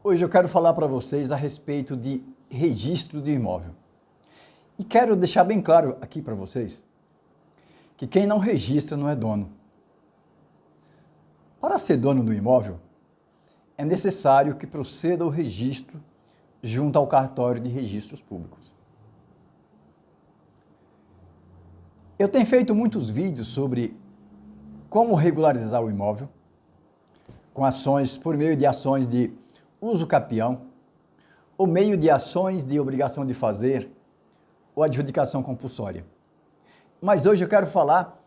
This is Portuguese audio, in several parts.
Hoje eu quero falar para vocês a respeito de registro de imóvel. E quero deixar bem claro aqui para vocês que quem não registra não é dono. Para ser dono do imóvel, é necessário que proceda o registro junto ao cartório de registros públicos. Eu tenho feito muitos vídeos sobre como regularizar o imóvel, com ações, por meio de ações de uso capião, ou meio de ações de obrigação de fazer, ou adjudicação compulsória. Mas hoje eu quero falar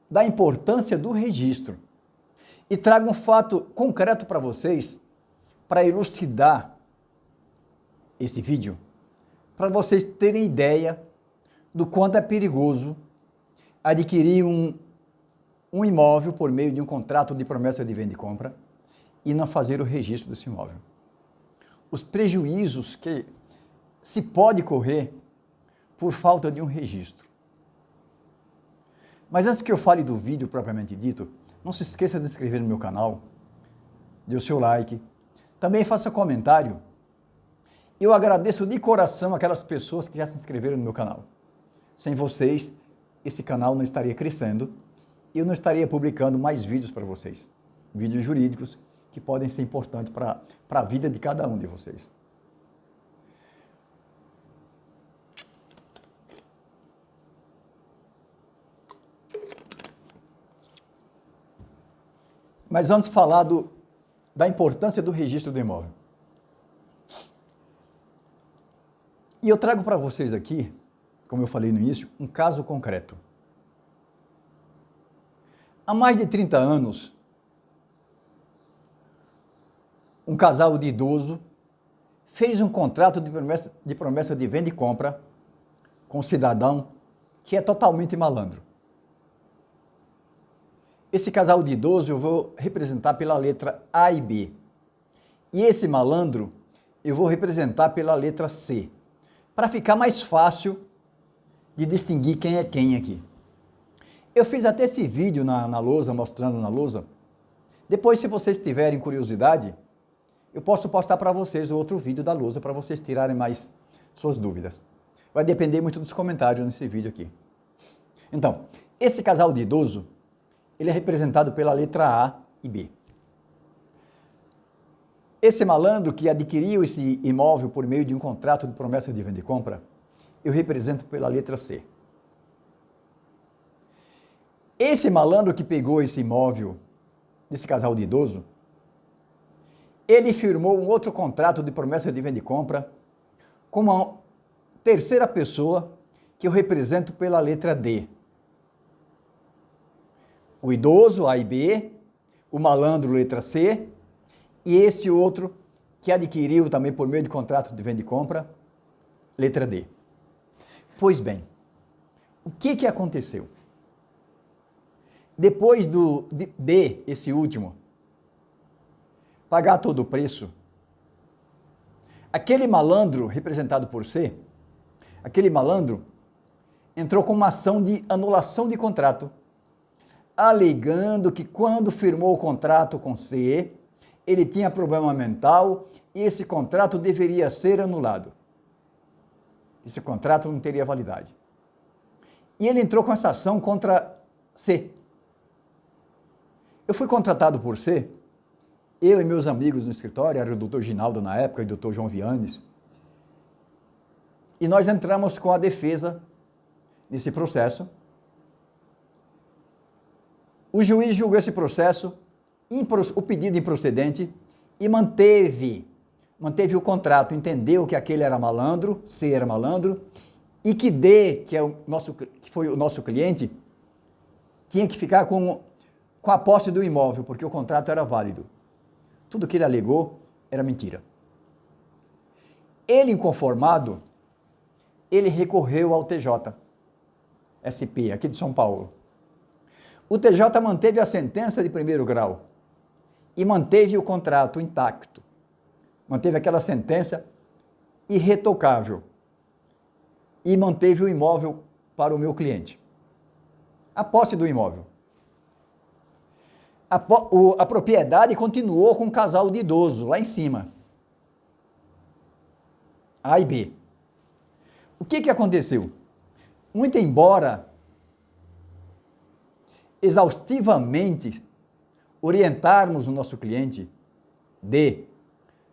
da importância do registro e trago um fato concreto para vocês, para elucidar esse vídeo, para vocês terem ideia do quanto é perigoso adquirir um imóvel por meio de um contrato de promessa de venda e compra e não fazer o registro desse imóvel. Os prejuízos que se pode correr por falta de um registro. Mas antes que eu fale do vídeo propriamente dito, não se esqueça de se inscrever no meu canal, dê o seu like, também faça comentário. Eu agradeço de coração aquelas pessoas que já se inscreveram no meu canal. Sem vocês, esse canal não estaria crescendo e eu não estaria publicando mais vídeos para vocês. Vídeos jurídicos que podem ser importantes para a vida de cada um de vocês. Mas antes de falar da importância do registro do imóvel. E eu trago para vocês aqui, como eu falei no início, um caso concreto. Há mais de 30 anos, um casal de idoso fez um contrato de promessa de venda e compra com um cidadão que é totalmente malandro. Esse casal de idoso eu vou representar pela letra A e B. E esse malandro eu vou representar pela letra C, para ficar mais fácil de distinguir quem é quem aqui. Eu fiz até esse vídeo na lousa, mostrando na lousa. Depois, se vocês tiverem curiosidade, eu posso postar para vocês o outro vídeo da lousa para vocês tirarem mais suas dúvidas. Vai depender muito dos comentários nesse vídeo aqui. Então, esse casal de idoso, ele é representado pela letra A e B. Esse malandro que adquiriu esse imóvel por meio de um contrato de promessa de venda e compra, eu represento pela letra C. Esse malandro que pegou esse imóvel desse casal de idoso, ele firmou um outro contrato de promessa de venda e compra com uma terceira pessoa que eu represento pela letra D. O idoso, A e B, o malandro, letra C, e esse outro que adquiriu também por meio de contrato de venda e compra, letra D. Pois bem, o que aconteceu? Depois de B, esse último, pagar todo o preço, aquele malandro representado por C, aquele malandro entrou com uma ação de anulação de contrato, alegando que quando firmou o contrato com C, ele tinha problema mental e esse contrato deveria ser anulado. Esse contrato não teria validade. E ele entrou com essa ação contra C. Eu fui contratado por C, eu e meus amigos no escritório, era o doutor Ginaldo na época e o doutor João Vianes, e nós entramos com a defesa nesse processo. O juiz julgou esse processo, o pedido improcedente, e manteve o contrato, entendeu que aquele era malandro, C era malandro, e que D, que foi o nosso cliente, tinha que ficar com a posse do imóvel, porque o contrato era válido. Tudo que ele alegou era mentira. Ele, inconformado, ele recorreu ao TJ, SP, aqui de São Paulo. O TJ manteve a sentença de primeiro grau e manteve o contrato intacto. Manteve aquela sentença irretocável e manteve o imóvel para o meu cliente. A posse do imóvel. A propriedade continuou com um casal de idoso lá em cima. A e B. O que aconteceu? Muito embora exaustivamente orientarmos o nosso cliente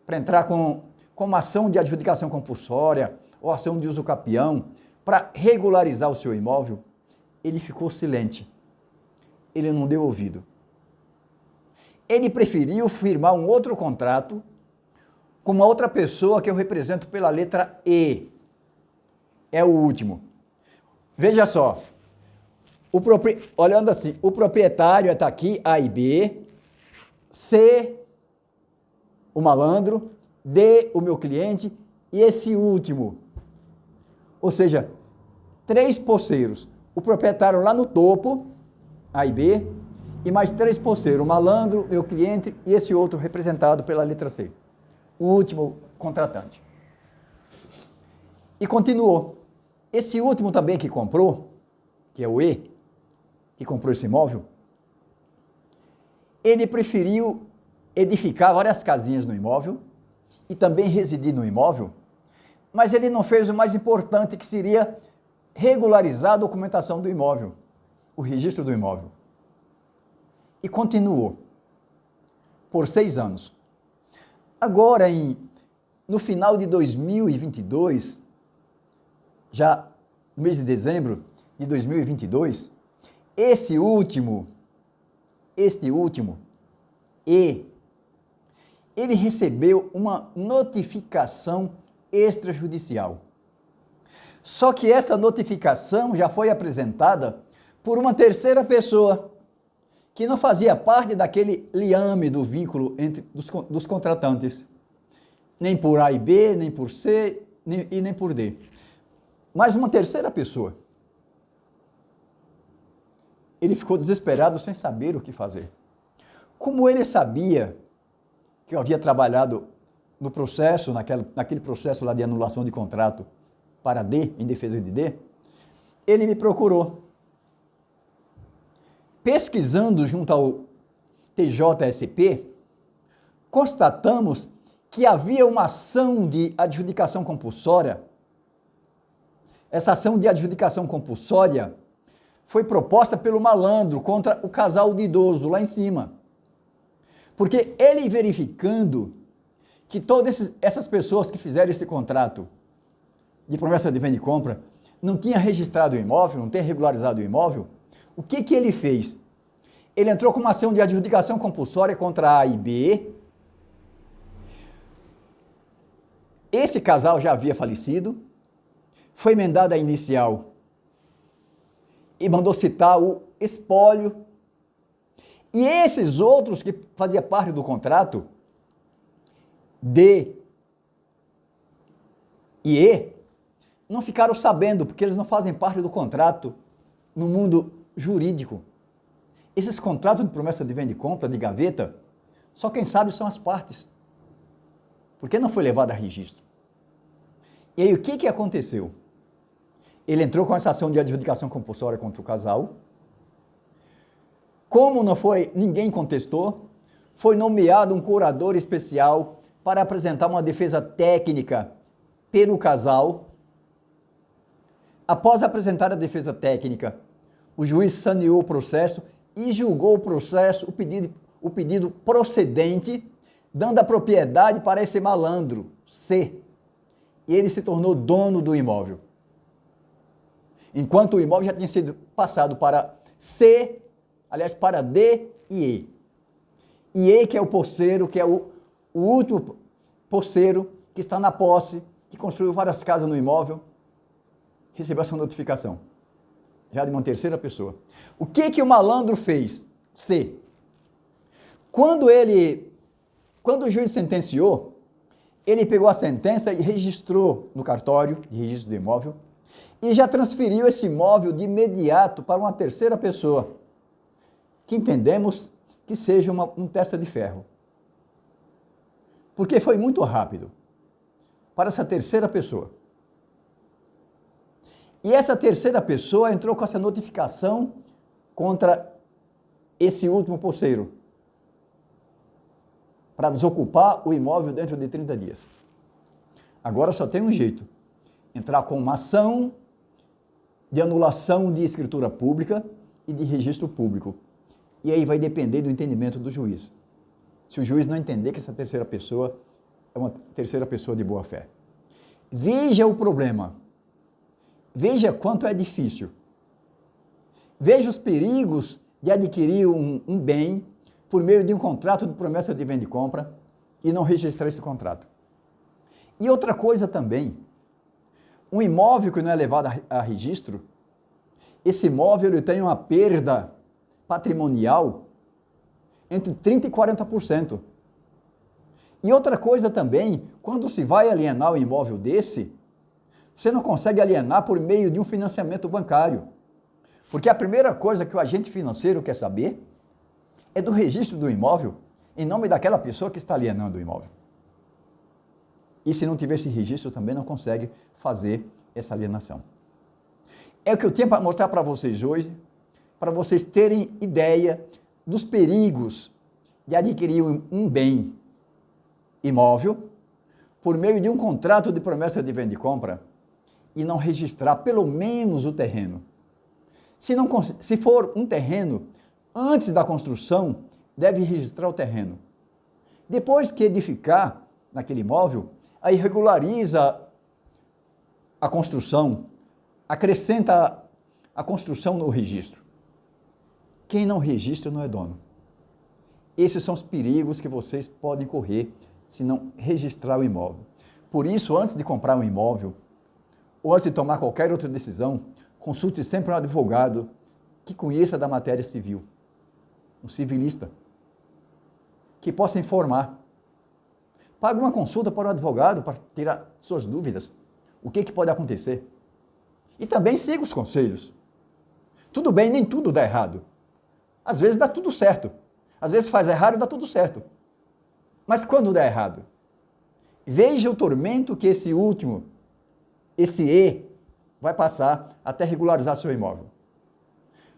para entrar com uma ação de adjudicação compulsória ou ação de uso capião para regularizar o seu imóvel, ele ficou silente. Ele não deu ouvido. Ele preferiu firmar um outro contrato com uma outra pessoa que eu represento pela letra E. É o último. Veja só. Olhando assim, o proprietário está aqui, A e B, C, o malandro, D, o meu cliente, e esse último. Ou seja, 3 poceiros. O proprietário lá no topo, A e B, e mais 3 poceiros, o malandro, meu cliente e esse outro representado pela letra C. O último contratante. E continuou. Esse último também que comprou, que é o E, que comprou esse imóvel, ele preferiu edificar várias casinhas no imóvel e também residir no imóvel, mas ele não fez o mais importante, que seria regularizar a documentação do imóvel, o registro do imóvel. E continuou por 6 anos. Agora, no final de 2022, já no mês de dezembro de 2022, este último, E, ele recebeu uma notificação extrajudicial. Só que essa notificação já foi apresentada por uma terceira pessoa, que não fazia parte daquele liame do vínculo dos contratantes, nem por A e B, nem por C, nem por D. Mas uma terceira pessoa. Ele ficou desesperado, sem saber o que fazer. Como ele sabia que eu havia trabalhado no processo, naquele processo lá de anulação de contrato para D, em defesa de D, ele me procurou. Pesquisando junto ao TJSP, constatamos que havia uma ação de adjudicação compulsória. Essa ação de adjudicação compulsória foi proposta pelo malandro contra o casal de idoso lá em cima. Porque ele verificando que todas essas pessoas que fizeram esse contrato de promessa de venda e compra não tinham registrado o imóvel, não tinham regularizado o imóvel, o que ele fez? Ele entrou com uma ação de adjudicação compulsória contra A e B. Esse casal já havia falecido, foi emendada a inicial e mandou citar o espólio. E esses outros que faziam parte do contrato, D e E, não ficaram sabendo, porque eles não fazem parte do contrato no mundo jurídico. Esses contratos de promessa de venda e compra, de gaveta, só quem sabe são as partes. Porque não foi levado a registro. E aí o que aconteceu? Ele entrou com essa ação de adjudicação compulsória contra o casal. Como não foi, ninguém contestou, foi nomeado um curador especial para apresentar uma defesa técnica pelo casal. Após apresentar a defesa técnica, o juiz saneou o processo e julgou o processo, o pedido procedente, dando a propriedade para esse malandro, C. E ele se tornou dono do imóvel. Enquanto o imóvel já tinha sido passado para C, aliás, para D e E. E E, que é o posseiro, que é o último posseiro que está na posse, que construiu várias casas no imóvel, recebeu essa notificação, já de uma terceira pessoa. O que o malandro fez? C. Quando o juiz sentenciou, ele pegou a sentença e registrou no cartório de registro do imóvel e já transferiu esse imóvel de imediato para uma terceira pessoa, que entendemos que seja um testa de ferro. Porque foi muito rápido para essa terceira pessoa. E essa terceira pessoa entrou com essa notificação contra esse último posseiro, para desocupar o imóvel dentro de 30 dias. Agora só tem um jeito: entrar com uma ação de anulação de escritura pública e de registro público. E aí vai depender do entendimento do juiz. Se o juiz não entender que essa terceira pessoa é uma terceira pessoa de boa fé. Veja o problema. Veja quanto é difícil. Veja os perigos de adquirir um bem por meio de um contrato de promessa de venda e compra e não registrar esse contrato. E outra coisa também, um imóvel que não é levado a registro, esse imóvel ele tem uma perda patrimonial entre 30% e 40%. E outra coisa também, quando se vai alienar um imóvel desse, você não consegue alienar por meio de um financiamento bancário. Porque a primeira coisa que o agente financeiro quer saber é do registro do imóvel em nome daquela pessoa que está alienando o imóvel. E se não tiver esse registro, também não consegue fazer essa alienação. É o que eu tenho para mostrar para vocês hoje, para vocês terem ideia dos perigos de adquirir um bem imóvel por meio de um contrato de promessa de venda e compra e não registrar pelo menos o terreno. Se for um terreno, antes da construção, deve registrar o terreno. Depois que edificar naquele imóvel, aí regulariza a construção, acrescenta a construção no registro. Quem não registra não é dono. Esses são os perigos que vocês podem correr se não registrar o imóvel. Por isso, antes de comprar um imóvel, ou antes de tomar qualquer outra decisão, consulte sempre um advogado que conheça da matéria civil, um civilista, que possa informar. Pague uma consulta para o advogado para tirar suas dúvidas. O que pode acontecer? E também siga os conselhos. Tudo bem, nem tudo dá errado. Às vezes dá tudo certo. Às vezes faz errado e dá tudo certo. Mas quando dá errado? Veja o tormento que esse E, vai passar até regularizar seu imóvel.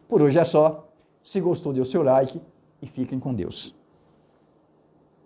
Por hoje é só. Se gostou, dê o seu like e fiquem com Deus.